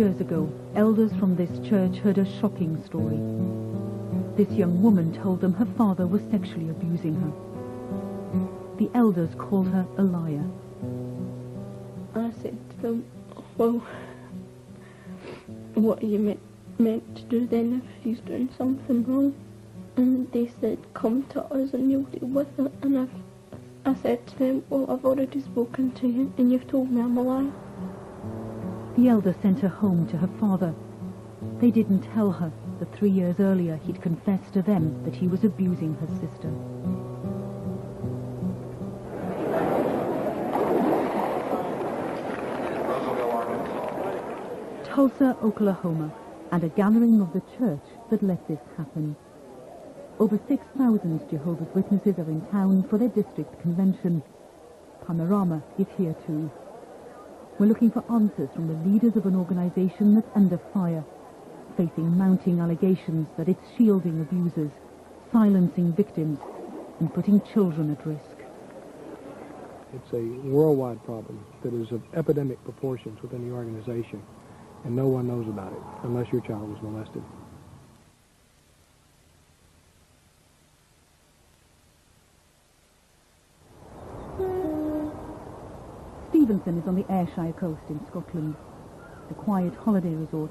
years ago, elders from this church heard a shocking story. This young woman told them her father was sexually abusing her. The elders called her a liar. I said to them, well, what are you meant to do then if he's doing something wrong? And they said, come to us and you'll deal with it. And I said to them, well, I've already spoken to you and you've told me I'm a liar. The elder sent her home to her father. They didn't tell her that 3 years earlier he'd confessed to them that he was abusing her sister. Tulsa, Oklahoma, and a gathering of the church that let this happen. Over 6,000 Jehovah's Witnesses are in town for their district convention. Panorama is here too. We're looking for answers from the leaders of an organization that's under fire, facing mounting allegations that it's shielding abusers, silencing victims, and putting children at risk. It's a worldwide problem that is of epidemic proportions within the organization, and no one knows about it unless your child was molested. Stevenson is on the Ayrshire coast in Scotland, a quiet holiday resort,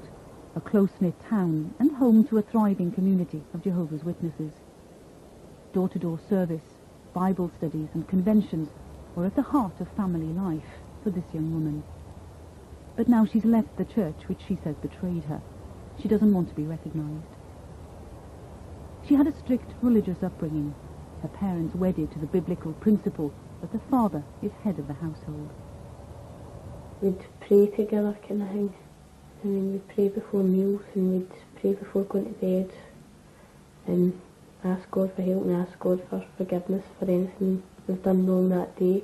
a close-knit town and home to a thriving community of Jehovah's Witnesses. Door-to-door service, Bible studies and conventions were at the heart of family life for this young woman. But now she's left the church which she says betrayed her. She doesn't want to be recognized. She had a strict religious upbringing, her parents wedded to the biblical principle that the father is head of the household. We'd pray together kind of thing. I mean, we'd pray before meals and we'd pray before going to bed and ask God for help and ask God for forgiveness for anything we've done wrong that day.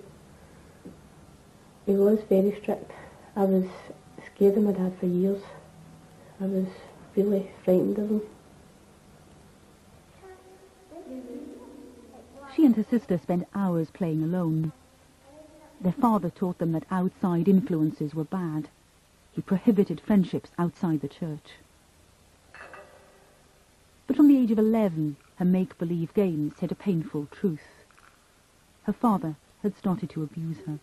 He was very strict. I was scared of my dad for years. I was really frightened of him. She and her sister spent hours playing alone. Their father taught them that outside influences were bad. He prohibited friendships outside the church. But from the age of 11, her make-believe games hid a painful truth. Her father had started to abuse her.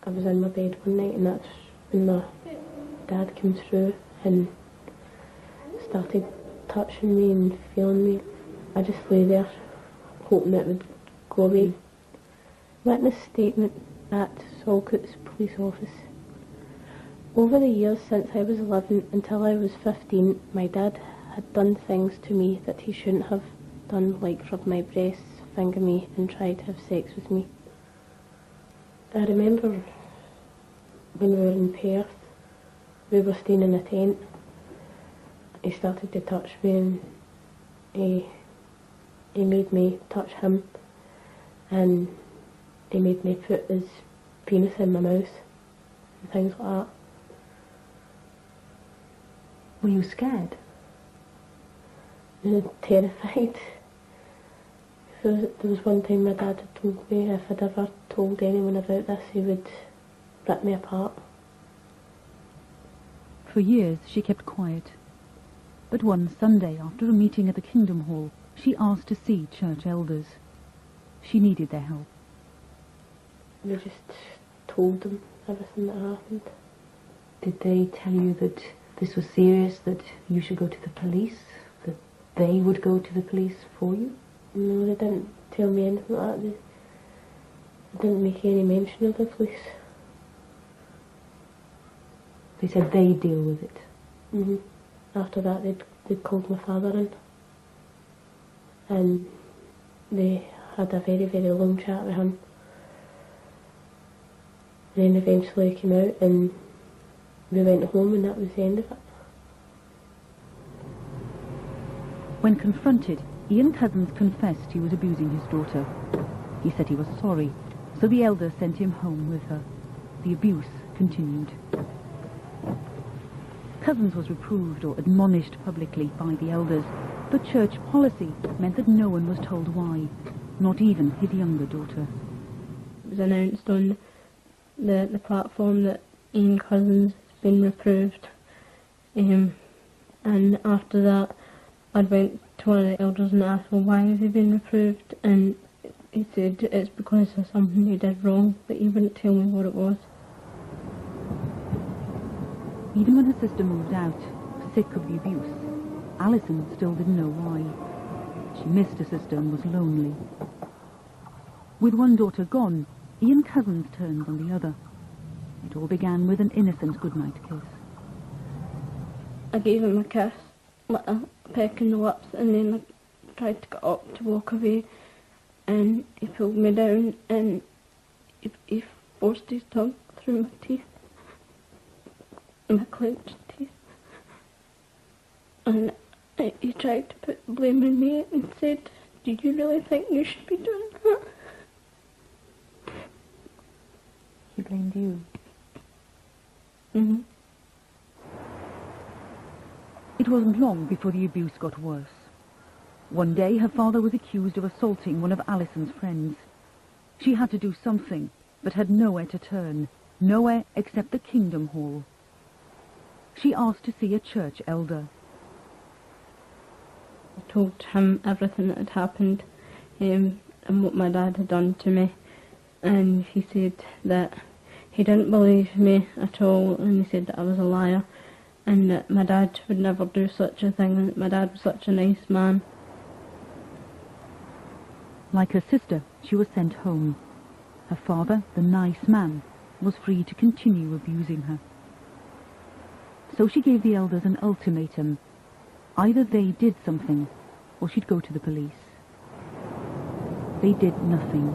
I was in my bed one night and that's when my dad came through and started touching me and feeling me. I just lay there hoping it would go away. Witness statement at Salcoot's police office. Over the years since I was 11 until I was 15, my dad had done things to me that he shouldn't have done, like rub my breasts, finger me and try to have sex with me. I remember when we were in Perth, we were staying in a tent. He started to touch me and he made me touch him and he made me put his penis in my mouth and things like that. Were you scared? Terrified. There was one time my dad had told me if I'd ever told anyone about this, he would rip me apart. For years she kept quiet. But one Sunday, after a meeting at the Kingdom Hall, she asked to see church elders. She needed their help. We just told them everything that happened. Did they tell you that this was serious, that you should go to the police, that they would go to the police for you? No, they didn't tell me anything like that. They didn't make any mention of the police. They said they'd deal with it? Mm-hmm. After that, they'd called my father in. And they had a very, very long chat with him. And then eventually he came out and we went home and that was the end of it. When confronted, Ian Cousins confessed he was abusing his daughter. He said he was sorry, so the elders sent him home with her. The abuse continued. Cousins was reproved or admonished publicly by the elders, but church policy meant that no one was told why, not even his younger daughter. It was announced on the platform that Ian Cousins been reproved. And after that, I went to one of the elders and asked, well, why has he been reproved? And he said it's because of something he did wrong, but he wouldn't tell me what it was. Even when her sister moved out, sick of the abuse, Alison still didn't know why. She missed her sister and was lonely. With one daughter gone, Ian Cousins turned on the other. It all began with an innocent goodnight kiss. I gave him a kiss, like a peck in the lips, and then I tried to get up to walk away, and he pulled me down and he forced his tongue through my teeth, my clenched teeth, and he tried to put the blame on me and said, do you really think you should be doing that? He blamed you? Mm-hmm. It wasn't long before the abuse got worse. One day her father was accused of assaulting one of Alison's friends. She had to do something, but had nowhere to turn, nowhere except the Kingdom Hall. She asked to see a church elder. I told him everything that had happened and what my dad had done to me, and he said that he didn't believe me at all, and he said that I was a liar and that my dad would never do such a thing, and that my dad was such a nice man. Like her sister, she was sent home. Her father, the nice man, was free to continue abusing her. So she gave the elders an ultimatum. Either they did something, or she'd go to the police. They did nothing.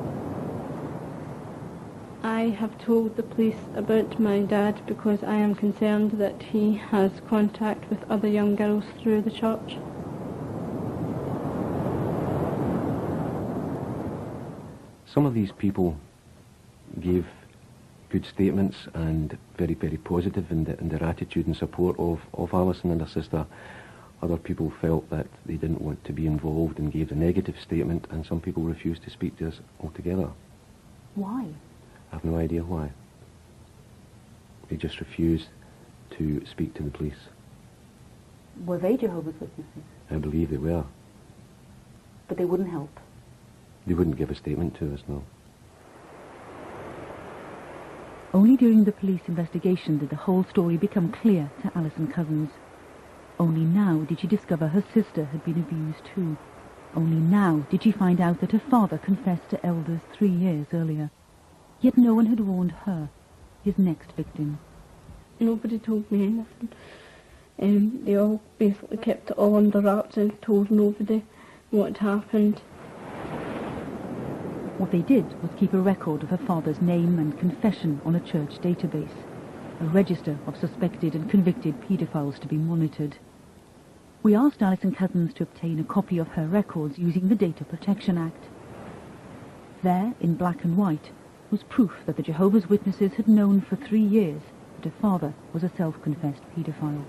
I have told the police about my dad because I am concerned that he has contact with other young girls through the church. Some of these people gave good statements and very, very positive in their attitude and support of Alison and her sister. Other people felt that they didn't want to be involved and gave a negative statement, and some people refused to speak to us altogether. Why? I have no idea why. They just refused to speak to the police. Were they Jehovah's Witnesses? I believe they were. But they wouldn't help? They wouldn't give a statement to us, no. Only during the police investigation did the whole story become clear to Alison Cousins. Only now did she discover her sister had been abused too. Only now did she find out that her father confessed to elders 3 years earlier. Yet no one had warned her, his next victim. Nobody told me anything. They all basically kept it all under wraps and told nobody what had happened. What they did was keep a record of her father's name and confession on a church database, a register of suspected and convicted paedophiles to be monitored. We asked Alison Cousins to obtain a copy of her records using the Data Protection Act. There, in black and white, was proof that the Jehovah's Witnesses had known for 3 years that her father was a self-confessed paedophile.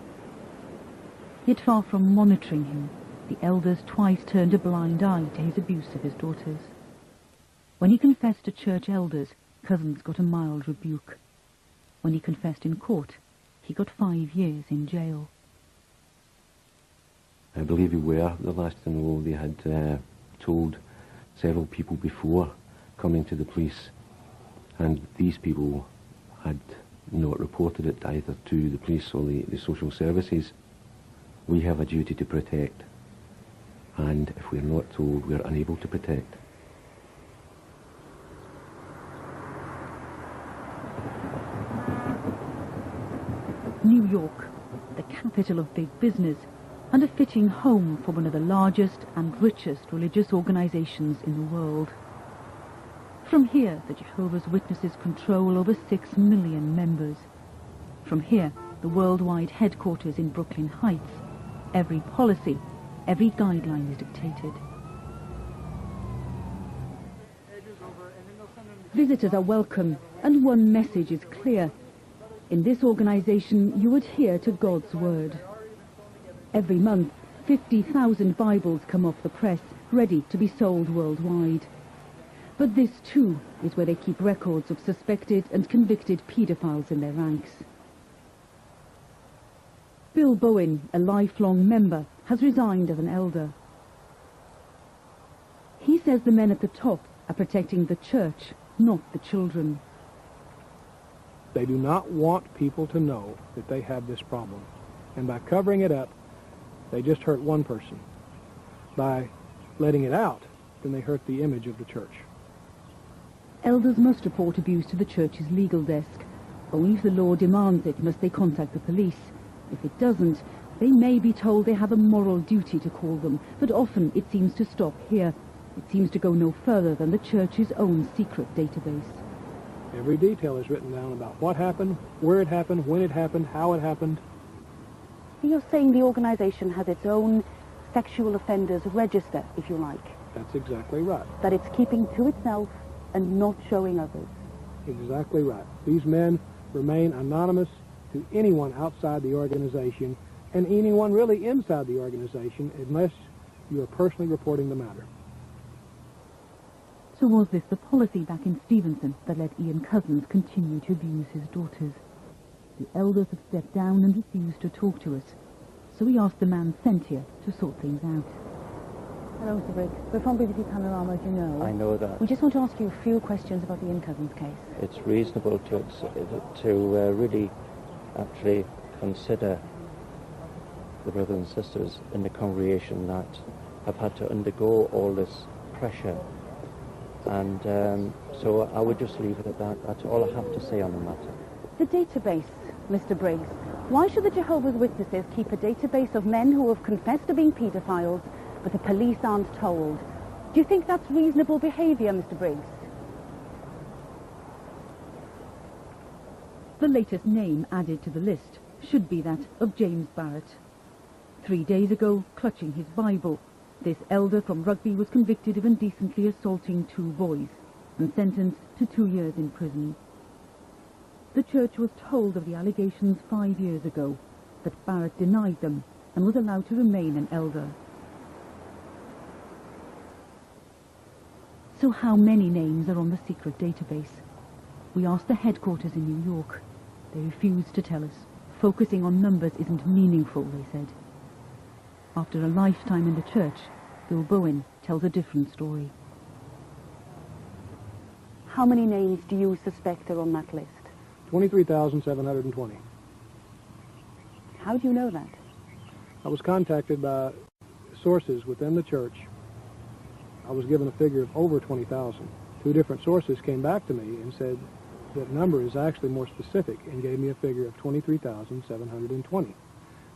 Yet far from monitoring him, the elders twice turned a blind eye to his abuse of his daughters. When he confessed to church elders, Cousins got a mild rebuke. When he confessed in court, he got 5 years in jail. I believe they were the last to know. They had told several people before coming to the police, and these people had not reported it either to the police or the social services. We have a duty to protect, and if we're not told, we're unable to protect. New York, the capital of big business, and a fitting home for one of the largest and richest religious organizations in the world. From here, the Jehovah's Witnesses control over 6 million members. From here, the worldwide headquarters in Brooklyn Heights, every policy, every guideline is dictated. Visitors are welcome, and one message is clear. In this organization, you adhere to God's word. Every month, 50,000 Bibles come off the press, ready to be sold worldwide. But this, too, is where they keep records of suspected and convicted paedophiles in their ranks. Bill Bowen, a lifelong member, has resigned as an elder. He says the men at the top are protecting the church, not the children. They do not want people to know that they have this problem. And by covering it up, they just hurt one person. By letting it out, then they hurt the image of the church. Elders must report abuse to the church's legal desk. Only if the law demands it must they contact the police. If it doesn't, they may be told they have a moral duty to call them, but often it seems to stop here. It seems to go no further than the church's own secret database. Every detail is written down about what happened, where it happened, when it happened, how it happened. You're saying the organization has its own sexual offenders register, if you like. That's exactly right. That it's keeping to itself and not showing others. Exactly right. These men remain anonymous to anyone outside the organization and anyone really inside the organization unless you are personally reporting the matter. So was this the policy back in Stevenson that let Ian Cousins continue to abuse his daughters? The elders have stepped down and refused to talk to us, so we asked the man sent here to sort things out. Hello, Mr. Briggs. We're from BBC Panorama, as you know. I know that. We just want to ask you a few questions about the Ian Cousins case. It's reasonable to really actually consider the brothers and sisters in the congregation that have had to undergo all this pressure. And so I would just leave it at that. That's all I have to say on the matter. The database, Mr. Briggs. Why should the Jehovah's Witnesses keep a database of men who have confessed to being paedophiles, but the police aren't told? Do you think that's reasonable behaviour, Mr. Briggs? The latest name added to the list should be that of James Barrett. 3 days ago, clutching his Bible, this elder from Rugby was convicted of indecently assaulting 2 boys and sentenced to 2 years in prison. The church was told of the allegations 5 years ago, but Barrett denied them and was allowed to remain an elder. So how many names are on the secret database? We asked the headquarters in New York. They refused to tell us. Focusing on numbers isn't meaningful, they said. After a lifetime in the church, Bill Bowen tells a different story. How many names do you suspect are on that list? 23,720. How do you know that? I was contacted by sources within the church. I was given a figure of over 20,000. 2 different sources came back to me and said that number is actually more specific and gave me a figure of 23,720.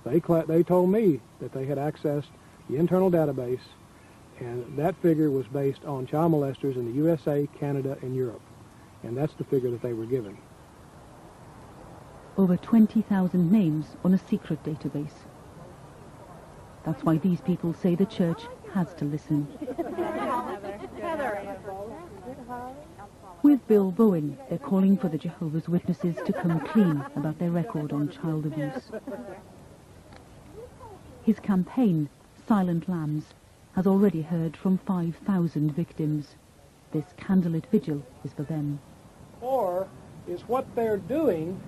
They told me that they had accessed the internal database, and that figure was based on child molesters in the USA, Canada, and Europe. And that's the figure that they were given. Over 20,000 names on a secret database. That's why these people say the church has to listen. With Bill Bowen, they're calling for the Jehovah's Witnesses to come clean about their record on child abuse. His campaign, Silent Lambs, has already heard from 5,000 victims. This candlelit vigil is for them. Or is what they're doing,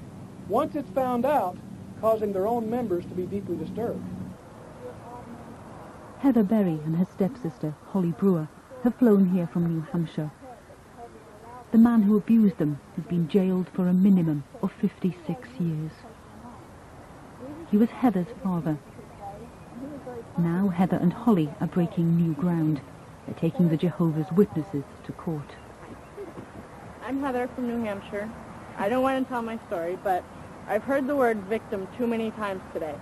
once it's found out, causing their own members to be deeply disturbed. Heather Berry and her stepsister, Holly Brewer, have flown here from New Hampshire. The man who abused them has been jailed for a minimum of 56 years. He was Heather's father. Now Heather and Holly are breaking new ground. They're taking the Jehovah's Witnesses to court. I'm Heather from New Hampshire. I don't want to tell my story, but I've heard the word victim too many times today.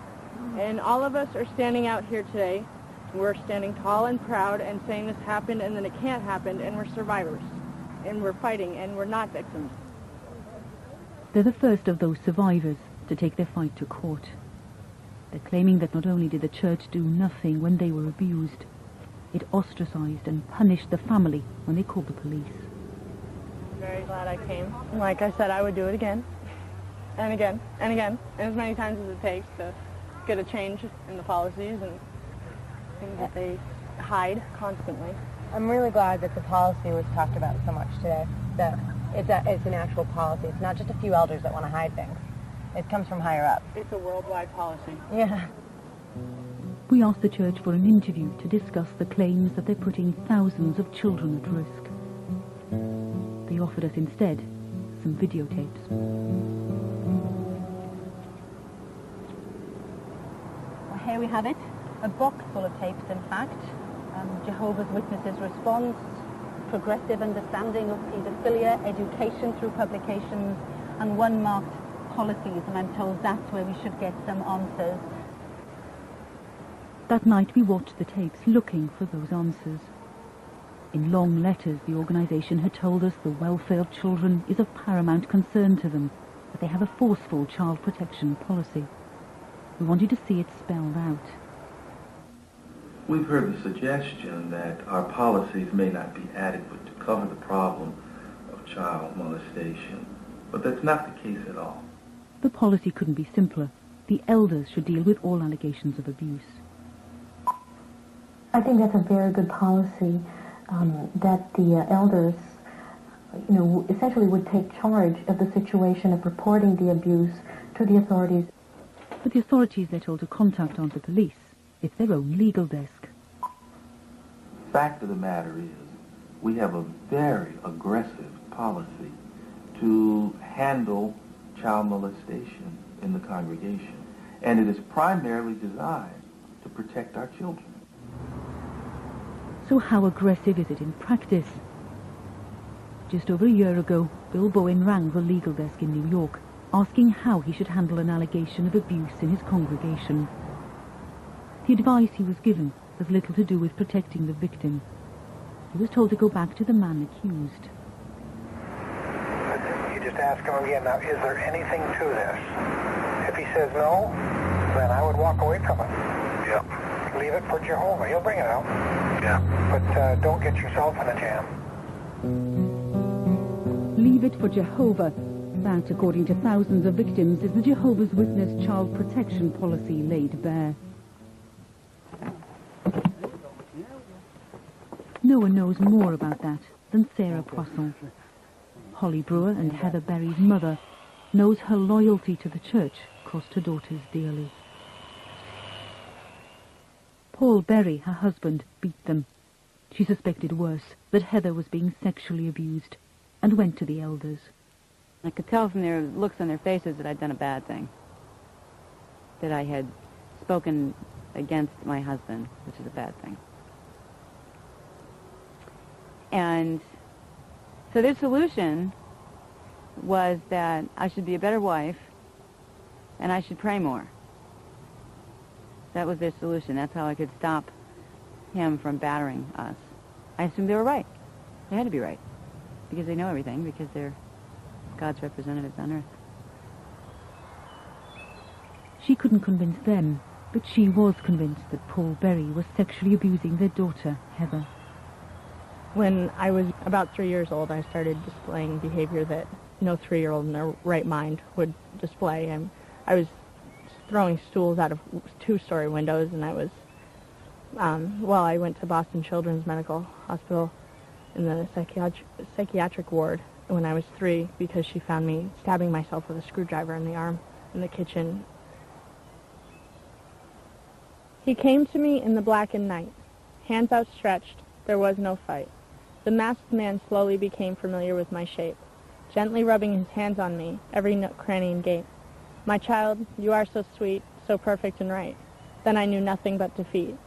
And all of us are standing out here today. We're standing tall and proud and saying this happened and then it can't happen, and we're survivors. And we're fighting, and we're not victims. They're the first of those survivors to take their fight to court. They're claiming that not only did the church do nothing when they were abused, it ostracized and punished the family when they called the police. I'm very glad I came. Like I said, I would do it again, and again, and again, and as many times as it takes to get a change in the policies and things that they hide constantly. I'm really glad that the policy was talked about so much today, that it's an actual policy. It's not just a few elders that want to hide things. It comes from higher up. It's a worldwide policy. Yeah. We asked the church for an interview to discuss the claims that they're putting thousands of children at risk. They offered us instead some videotapes. Well, here we have it. A box full of tapes, in fact. Jehovah's Witnesses response, progressive understanding of paedophilia, education through publications, and one marked policies, and I'm told that's where we should get some answers. That night we watched the tapes looking for those answers. In long letters, the organisation had told us the welfare of children is of paramount concern to them, that they have a forceful child protection policy. We wanted to see it spelled out. We've heard the suggestion that our policies may not be adequate to cover the problem of child molestation, but that's not the case at all. The policy couldn't be simpler. The elders should deal with all allegations of abuse. I think that's a very good policy, that the elders, essentially would take charge of the situation of reporting the abuse to the authorities. But the authorities they're told to contact aren't the police. It's their own legal desk. Fact of the matter is, we have a very aggressive policy to handle child molestation in the congregation, and it is primarily designed to protect our children. So how aggressive is it in practice? Just over a year ago, Bill Bowen rang the legal desk in New York, asking how he should handle an allegation of abuse in his congregation. The advice he was given has little to do with protecting the victim. He was told to go back to the man accused. You just ask him again, now, is there anything to this? If he says no, then I would walk away from it. Yeah. Leave it for Jehovah. He'll bring it out. Yeah. But don't get yourself in a jam. Leave it for Jehovah. That, according to thousands of victims, is the Jehovah's Witness child protection policy laid bare. No one knows more about that than Sarah Poisson. Holly Brewer and Heather Berry's mother knows her loyalty to the church cost her daughters dearly. Paul Berry, her husband, beat them. She suspected worse, that Heather was being sexually abused, and went to the elders. I could tell from their looks on their faces that I'd done a bad thing, that I had spoken against my husband, which is a bad thing. And so their solution was that I should be a better wife and I should pray more. That was their solution. That's how I could stop him from battering us. I assumed they were right. They had to be right, because they know everything, because they're God's representatives on earth. She couldn't convince them, but she was convinced that Paul Berry was sexually abusing their daughter, Heather. When I was about 3 years old, I started displaying behavior that no 3-year-old in their right mind would display. And I was throwing stools out of 2-story windows, and I was, I went to Boston Children's Medical Hospital in the psychiatric ward when I was 3 because she found me stabbing myself with a screwdriver in the arm in the kitchen. He came to me in the blackened night, hands outstretched. There was no fight. The masked man slowly became familiar with my shape, gently rubbing his hands on me, every nook, cranny, and gate. My child, you are so sweet, so perfect and right. Then I knew nothing but defeat.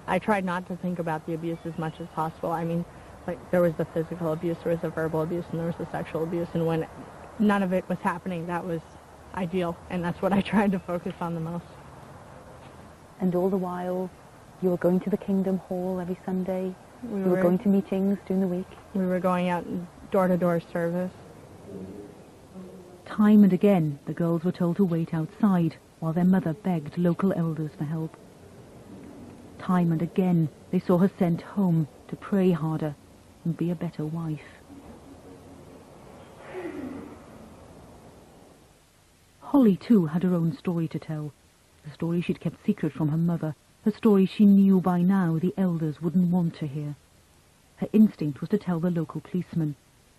I tried not to think about the abuse as much as possible. I mean, like, there was the physical abuse, there was the verbal abuse, and there was the sexual abuse, and when none of it was happening, that was ideal, and that's what I tried to focus on the most. And all the while, you were going to the Kingdom Hall every Sunday? You were going to meetings during the week? We were going out door-to-door service. Time and again, the girls were told to wait outside while their mother begged local elders for help. Time and again, they saw her sent home to pray harder and be a better wife. Holly, too, had her own story to tell. The story she'd kept secret from her mother. A story she knew by now the elders wouldn't want to hear. Her instinct was to tell the local policeman.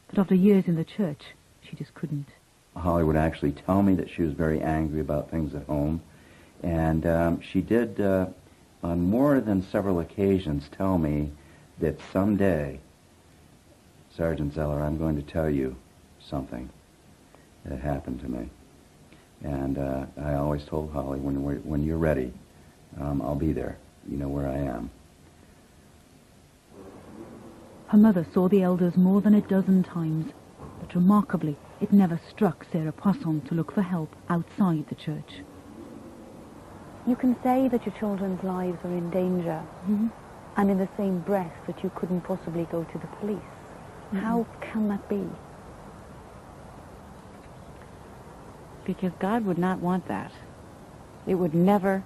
But after years in the church, she just couldn't. Holly would actually tell me that she was very angry about things at home. And she did, on more than several occasions, tell me that someday, Sergeant Zeller, I'm going to tell you something that happened to me. And I always told Holly, when you're ready, I'll be there. You know where I am. Her mother saw the elders more than a dozen times, but remarkably, it never struck Sarah Poisson to look for help outside the church. You can say that your children's lives are in danger, and in the same breath that you couldn't possibly go to the police. How can that be? Because God would not want that. It would never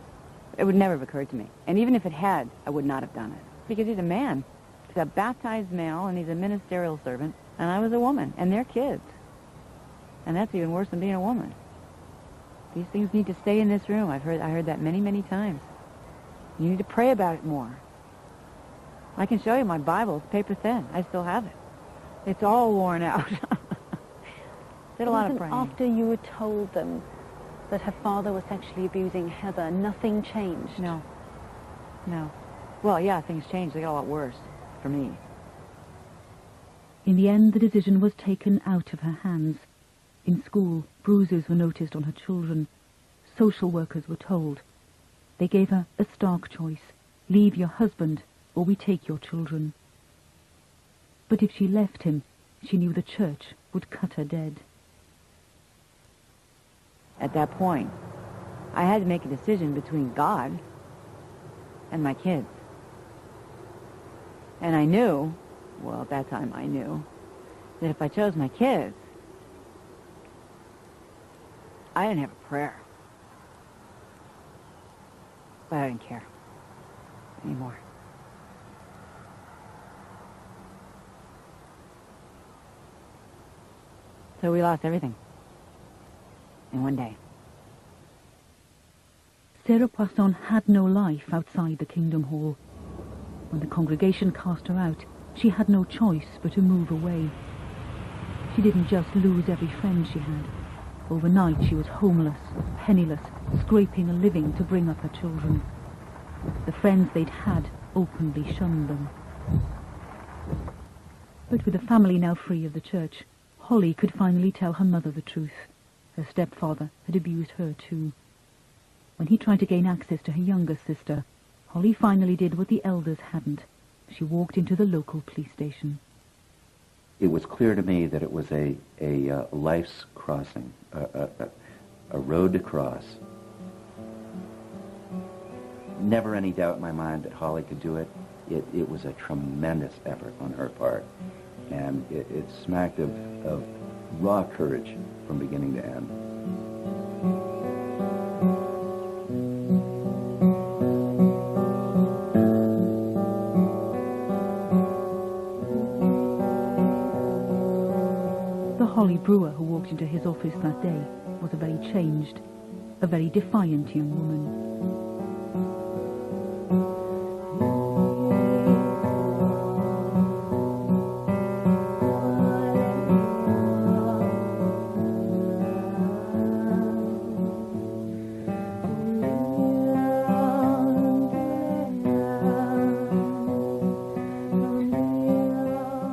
have occurred to me. And even if it had, I would not have done it. Because he's a man. He's a baptized male, and he's a ministerial servant, and I was a woman, and they're kids. And that's even worse than being a woman. These things need to stay in this room. I heard that many, many times. You need to pray about it more. I can show you my Bible. It's paper thin. I still have it. It's all worn out. Did a lot of praying. After you were told them that her father was sexually abusing Heather, nothing changed? No. Well, yeah, things changed. They got a lot worse for me. In the end, the decision was taken out of her hands. In school, bruises were noticed on her children. Social workers were told. They gave her a stark choice. Leave your husband, or we take your children. But if she left him, she knew the church would cut her dead. At that point, I had to make a decision between God and my kids. And I knew, well, at that time I knew, that if I chose my kids, I didn't have a prayer. But I didn't care anymore. So we lost everything in one day. Sarah Poisson had no life outside the Kingdom Hall. When the congregation cast her out, she had no choice but to move away. She didn't just lose every friend she had. Overnight, she was homeless, penniless, scraping a living to bring up her children. The friends they'd had openly shunned them. But with the family now free of the church, Holly could finally tell her mother the truth. Her stepfather had abused her too. When he tried to gain access to her younger sister, Holly finally did what the elders hadn't. She walked into the local police station. It was clear to me that it was a life's crossing, a road to cross. Never any doubt in my mind that Holly could do it. It was a tremendous effort on her part, and it smacked of raw courage from beginning to end. Holly Brewer, who walked into his office that day, was a very changed, a very defiant young woman.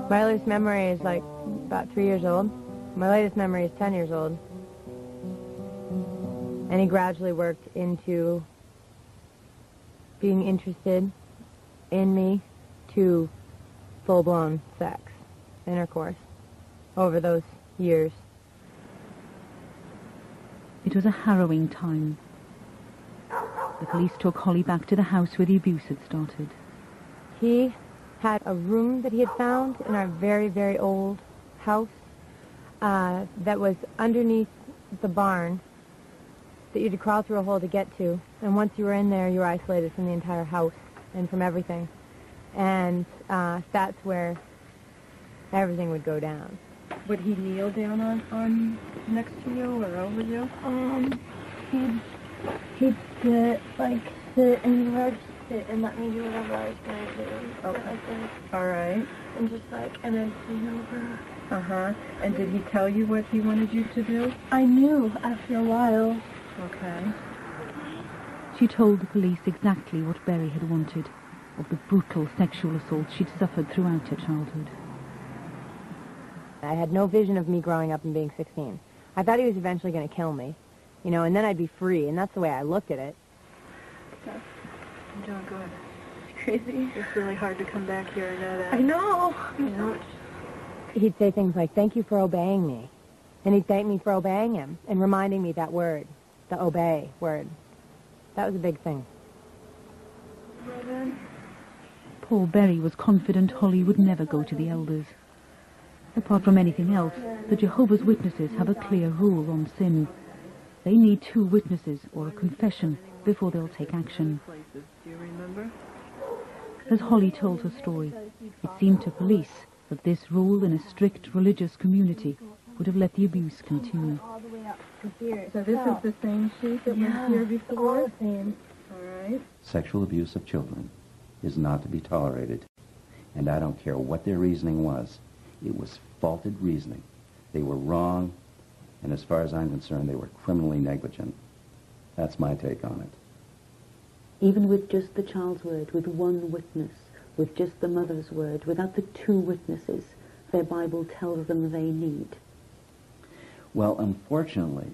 My earliest memory is like about 3 years old. My latest memory is 10 years old. And he gradually worked into being interested in me to full-blown sex, intercourse, over those years. It was a harrowing time. The police took Holly back to the house where the abuse had started. He had a room that he had found in our very, very old house that was underneath the barn that you had to crawl through a hole to get to. And once you were in there, you were isolated from the entire house and from everything. And that's where everything would go down. Would he kneel down on next to you or over you? He'd sit and rub sit and let me do whatever I was going to do. Okay. All right. And just like, and then clean over. Uh-huh. And did he tell you what he wanted you to do? I knew after a while. Okay. She told the police exactly what Berry had wanted, of the brutal sexual assault she'd suffered throughout her childhood. I had no vision of me growing up and being 16. I thought he was eventually going to kill me, you know, and then I'd be free, and that's the way I looked at it. I'm doing good. It's crazy. It's really hard to come back here, I know that. I know. You know? He'd say things like, "Thank you for obeying me." And he'd thank me for obeying him and reminding me that word, the obey word. That was a big thing. Well then. Paul Berry was confident Holly would never go to the elders. Apart from anything else, the Jehovah's Witnesses have a clear rule on sin. They need 2 witnesses or a confession before they'll take action. Do you remember? As Holly told her story, it seemed to police that this rule in a strict religious community would have let the abuse continue. All the way up to here. So this is the same sheet that was here before? All the same. All right. Sexual abuse of children is not to be tolerated, and I don't care what their reasoning was. It was faulted reasoning. They were wrong, and as far as I'm concerned, they were criminally negligent. That's my take on it. Even with just the child's word, with 1 witness, with just the mother's word, without the 2 witnesses their Bible tells them they need. Well, unfortunately,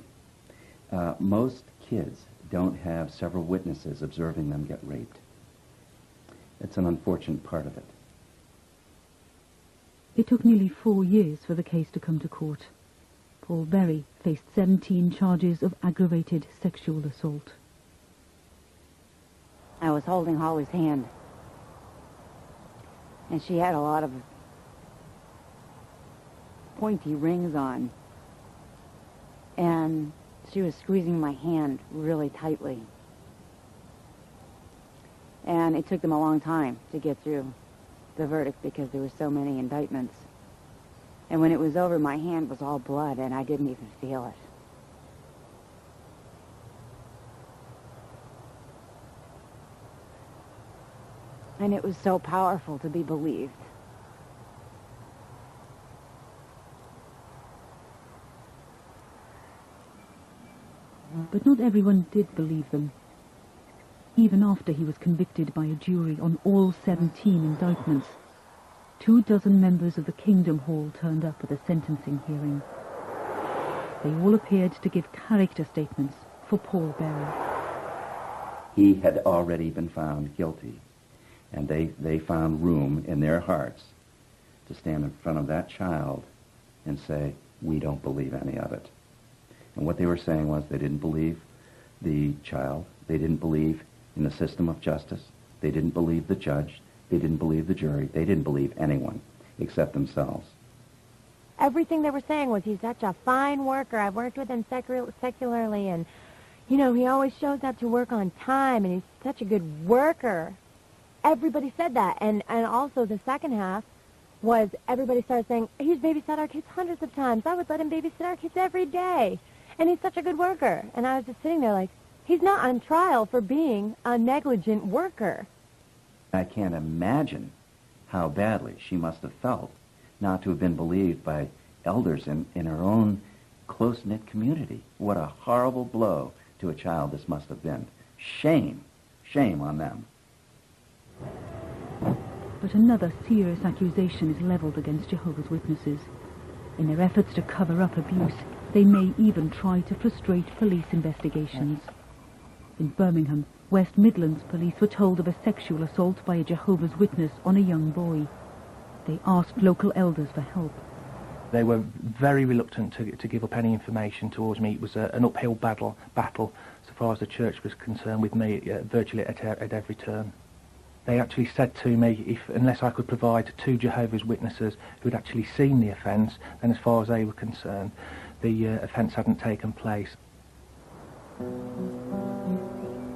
most kids don't have several witnesses observing them get raped. It's an unfortunate part of it. It took nearly 4 years for the case to come to court. Paul Berry faced 17 charges of aggravated sexual assault. I was holding Holly's hand, and she had a lot of pointy rings on, and she was squeezing my hand really tightly. And it took them a long time to get through the verdict because there were so many indictments. And when it was over, my hand was all blood, and I didn't even feel it. And it was so powerful to be believed. But not everyone did believe them. Even after he was convicted by a jury on all 17 indictments, 24 members of the Kingdom Hall turned up at the sentencing hearing. They all appeared to give character statements for Paul Berry. He had already been found guilty, and they found room in their hearts to stand in front of that child and say, "We don't believe any of it." And what they were saying was they didn't believe the child, they didn't believe in the system of justice, they didn't believe the judge, they didn't believe the jury, they didn't believe anyone except themselves. Everything they were saying was, he's such a fine worker. I've worked with him secularly, and, you know, he always shows up to work on time, and he's such a good worker. Everybody said that, and also the second half was everybody started saying, he's babysat our kids hundreds of times. I would let him babysit our kids every day, and he's such a good worker. And I was just sitting there like, he's not on trial for being a negligent worker. I can't imagine how badly she must have felt not to have been believed by elders in her own close-knit community. What a horrible blow to a child this must have been. Shame. Shame on them. But another serious accusation is leveled against Jehovah's Witnesses. In their efforts to cover up abuse, they may even try to frustrate police investigations. In Birmingham, West Midlands police were told of a sexual assault by a Jehovah's Witness on a young boy. They asked local elders for help. They were very reluctant to give up any information towards me. It was an uphill battle so far as the church was concerned with me virtually at every turn. They actually said to me, unless I could provide 2 Jehovah's Witnesses who had actually seen the offence, then as far as they were concerned, the offence hadn't taken place.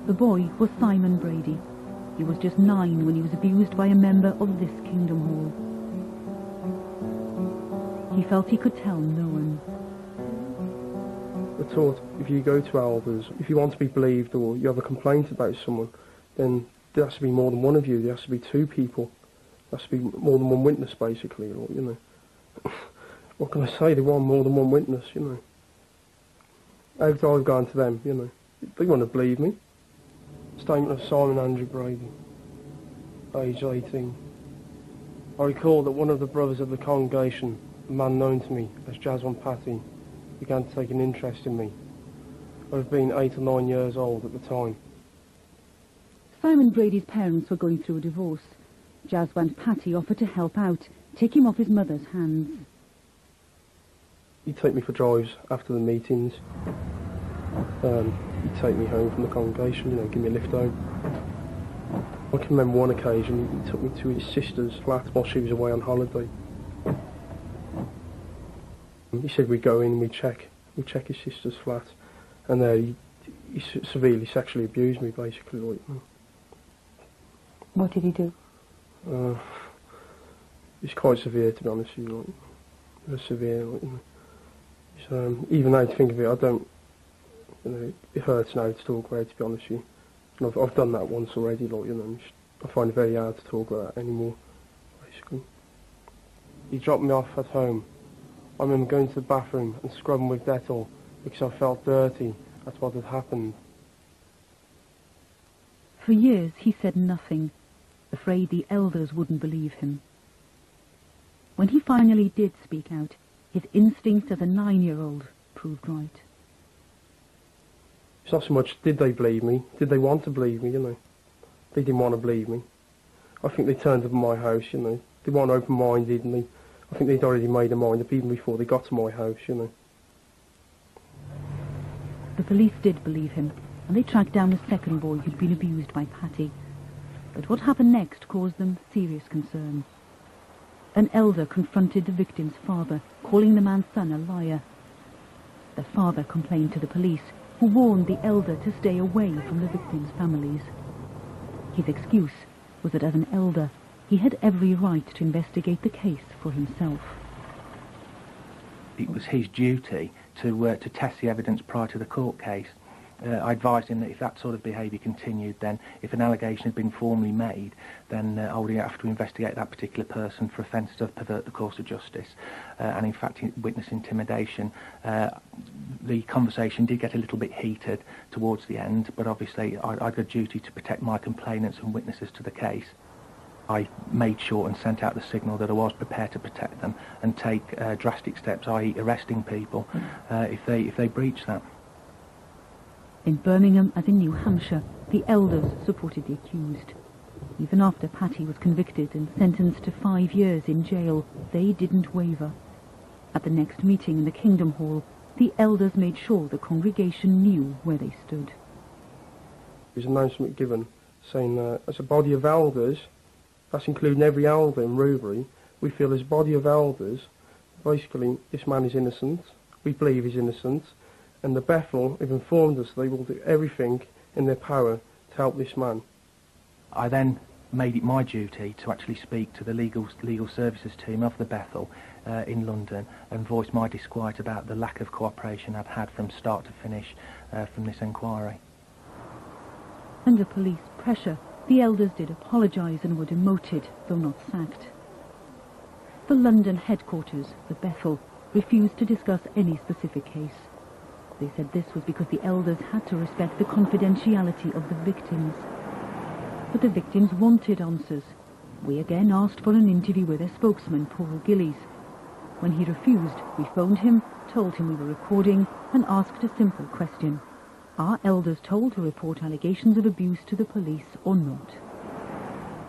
The boy was Simon Brady. He was just 9 when he was abused by a member of this Kingdom Hall. He felt he could tell no one. We're taught if you go to elders, if you want to be believed or you have a complaint about someone, then there has to be more than one of you. There has to be two people. There has to be more than one witness, basically. Or, you know, what can I say? They want more than one witness. You know. Every time I've gone to them, you know, they want to believe me. Statement of Simon Andrew Brady, age 18. I recall that one of the brothers of the congregation, a man known to me as Jasmine Patty, began to take an interest in me. I was being 8 or 9 years old at the time. Simon Brady's parents were going through a divorce. Jaswant Patty offered to help out, take him off his mother's hands. He'd take me for drives after the meetings. He'd take me home from the congregation, you know, give me a lift home. I can remember one occasion he took me to his sister's flat while she was away on holiday. He said we'd go in and we'd check his sister's flat, and there he severely sexually abused me, basically. Like, what did he do? It's quite severe, to be honest with you. Like, it was severe. Like, you know. So, even now to think of it, I don't. You know, it hurts now to talk about it, to be honest with you. And I've done that once already. Like, you know, I find it very hard to talk about that anymore. Basically, he dropped me off at home. I remember going to the bathroom and scrubbing with Dettol because I felt dirty. That's what had happened. For years he said nothing, afraid the elders wouldn't believe him. When he finally did speak out, his instinct as a 9-year-old proved right. It's not so much did they believe me, did they want to believe me, you know. They didn't want to believe me. I think they turned up at my house, you know. They weren't open-minded, and I think they'd already made their mind up even before they got to my house, you know. The police did believe him, and they tracked down a second boy who'd been abused by Patty. But what happened next caused them serious concern. An elder confronted the victim's father, calling the man's son a liar. The father complained to the police, who warned the elder to stay away from the victims' families. His excuse was that as an elder, he had every right to investigate the case for himself. It was his duty to test the evidence prior to the court case. I advised him that if that sort of behaviour continued, then if an allegation had been formally made, then I would have to investigate that particular person for offences of pervert the course of justice and in fact witness intimidation. The conversation did get a little bit heated towards the end, but obviously I had a duty to protect my complainants and witnesses to the case. I made sure and sent out the signal that I was prepared to protect them and take drastic steps, i.e. arresting people if they breach that. In Birmingham, as in New Hampshire, the elders supported the accused. Even after Patty was convicted and sentenced to 5 years in jail, they didn't waver. At the next meeting in the Kingdom Hall, the elders made sure the congregation knew where they stood. There was an announcement given saying as a body of elders, that's including every elder in Rubery, we feel as a body of elders, basically this man is innocent, we believe he's innocent, and the Bethel have informed us they will do everything in their power to help this man. I then made it my duty to actually speak to the legal services team of the Bethel in London and voice my disquiet about the lack of cooperation I've had from start to finish from this inquiry. Under police pressure, the elders did apologise and were demoted, though not sacked. The London headquarters, the Bethel, refused to discuss any specific case. They said this was because the elders had to respect the confidentiality of the victims. But the victims wanted answers. We again asked for an interview with their spokesman, Paul Gillies. When he refused, we phoned him, told him we were recording, and asked a simple question. Are elders told to report allegations of abuse to the police or not?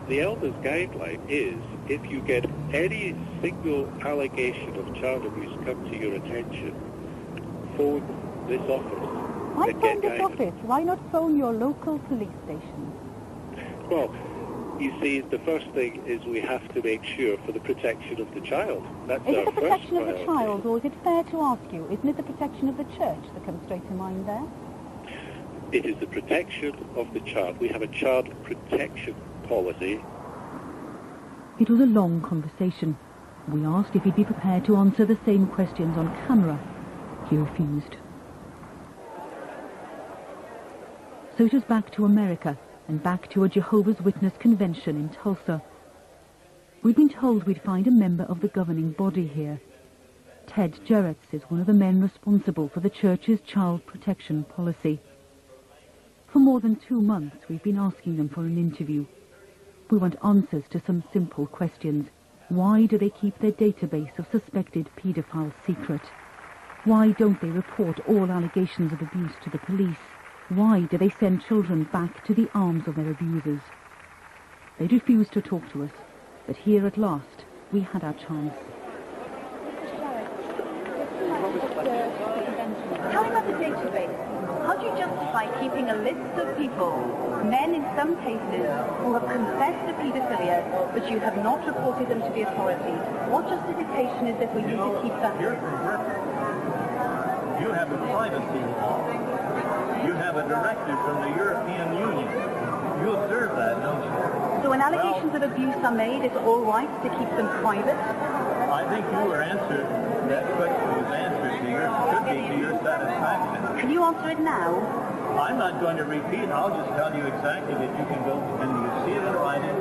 The elders' guideline is if you get any single allegation of child abuse come to your attention, phone this office. Why phone this office? Why not phone your local police station? Well, you see, the first thing is we have to make sure for the protection of the child. That's is our it the first protection of the priority. child, or is it fair to ask you, isn't it the protection of the church that comes straight to mind there? It is the protection of the child. We have a child protection policy. It was a long conversation. We asked if he'd be prepared to answer the same questions on camera. He refused. So it was back to America, and back to a Jehovah's Witness convention in Tulsa. We'd been told we'd find a member of the governing body here. Ted Jarretts is one of the men responsible for the church's child protection policy. For more than 2 months, we've been asking them for an interview. We want answers to some simple questions. Why do they keep their database of suspected paedophiles secret? Why don't they report all allegations of abuse to the police? Why do they send children back to the arms of their abusers? They refused to talk to us, but here at last, we had our chance. Tell me about the database. How do you justify keeping a list of people, men in some cases, who have confessed to paedophilia, but you have not reported them to the authorities? What justification is there for you to keep that? You have a privacy law. You have a directive from the European Union. You observe that, don't you? So when allegations of abuse are made, it's all right to keep them private? I think you were answered. That question was answered to should be to your satisfaction. Can you answer it now? I'm not going to repeat. I'll just tell you exactly that you can go and you see it in writing.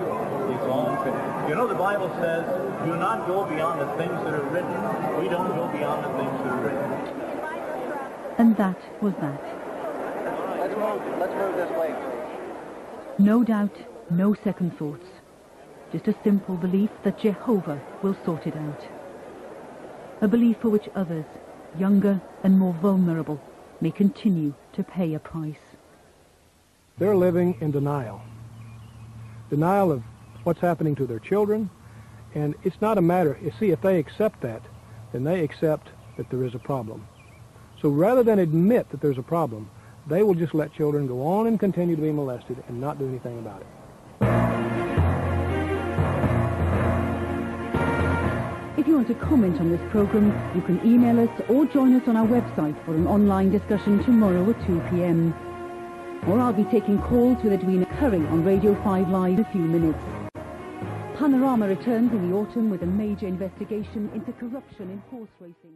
It's all in print. You know the Bible says, do not go beyond the things that are written. We don't go beyond the things that are written. And that was that. Let's move this way. No doubt, no second thoughts. Just a simple belief that Jehovah will sort it out. A belief for which others, younger and more vulnerable, may continue to pay a price. They're living in denial. Denial of what's happening to their children, and it's not a matter, you see, if they accept that, then they accept that there is a problem. So rather than admit that there's a problem, they will just let children go on and continue to be molested and not do anything about it. If you want to comment on this program, you can email us or join us on our website for an online discussion tomorrow at 2 p.m. Or I'll be taking calls with Edwina Curry on Radio 5 Live in a few minutes. Panorama returns in the autumn with a major investigation into corruption in horse racing.